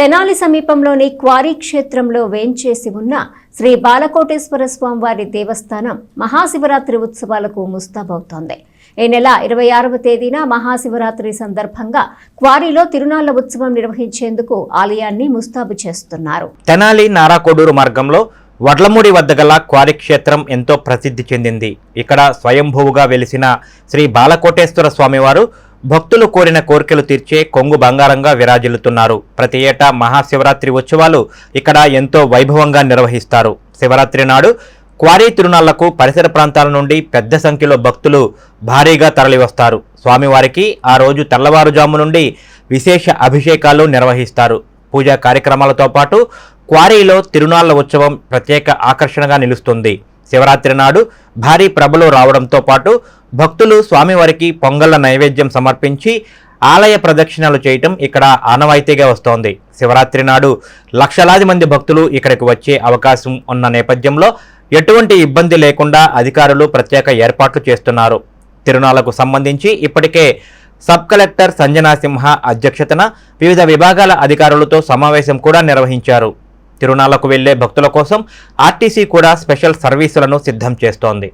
తెనాలి సమీపంలోని క్వారీ క్షేత్రంలో వేంచేసి ఉన్న శ్రీ బాలకోటేశ్వర స్వామివారి దేవస్థానం మహాశివరాత్రి ఉత్సవాలకు ముస్తాబవుతోంది. ఈ నెల 26వ తేదీన మహాశివరాత్రి సందర్భంగా క్వారీలో తిరునాళ్ల ఉత్సవం నిర్వహించేందుకు ఆలయాన్ని ముస్తాబు చేస్తున్నారు. తెనాలి నారాకోడూరు మార్గంలో వడ్లమూడి వద్ద గల క్వారీ క్షేత్రం ఎంతో ప్రసిద్ధి చెందింది. ఇక్కడ స్వయంభూవుగా వెలిసిన శ్రీ బాలకోటేశ్వర స్వామివారు భక్తులు కోరిన కోరికలు తీర్చే కొంగు బంగారంగా విరాజిల్లుతున్నారు. ప్రతి ఏటా మహాశివరాత్రి ఉత్సవాలు ఇక్కడ ఎంతో వైభవంగా నిర్వహిస్తారు. శివరాత్రి నాడు క్వారీ తిరునాళ్లకు పరిసర ప్రాంతాల నుండి పెద్ద సంఖ్యలో భక్తులు భారీగా తరలివస్తారు. స్వామివారికి ఆ రోజు తెల్లవారుజాము నుండి విశేష అభిషేకాలు నిర్వహిస్తారు. పూజా కార్యక్రమాలతో పాటు క్వారీలో తిరునాళ్ల ఉత్సవం ప్రత్యేక ఆకర్షణగా నిలుస్తుంది. శివరాత్రి నాడు భారీ ప్రభలు రావడంతో పాటు భక్తులు స్వామివారికి పొంగళ్ల నైవేద్యం సమర్పించి ఆలయ ప్రదక్షిణలు చేయటం ఇక్కడ ఆనవాయితీగా వస్తోంది. శివరాత్రి నాడు లక్షలాది మంది భక్తులు ఇక్కడికి వచ్చే అవకాశం ఉన్న నేపథ్యంలో ఎటువంటి ఇబ్బంది లేకుండా అధికారులు ప్రత్యేక ఏర్పాట్లు చేస్తున్నారు. తిరునాళ్లకు సంబంధించి ఇప్పటికే సబ్ కలెక్టర్ సంజనా సింహ అధ్యక్షతన వివిధ విభాగాల అధికారులతో సమావేశం కూడా నిర్వహించారు. తిరునాళ్లకు వెళ్లే భక్తుల కోసం ఆర్టీసీ కూడా స్పెషల్ సర్వీసులను సిద్ధం చేస్తోంది.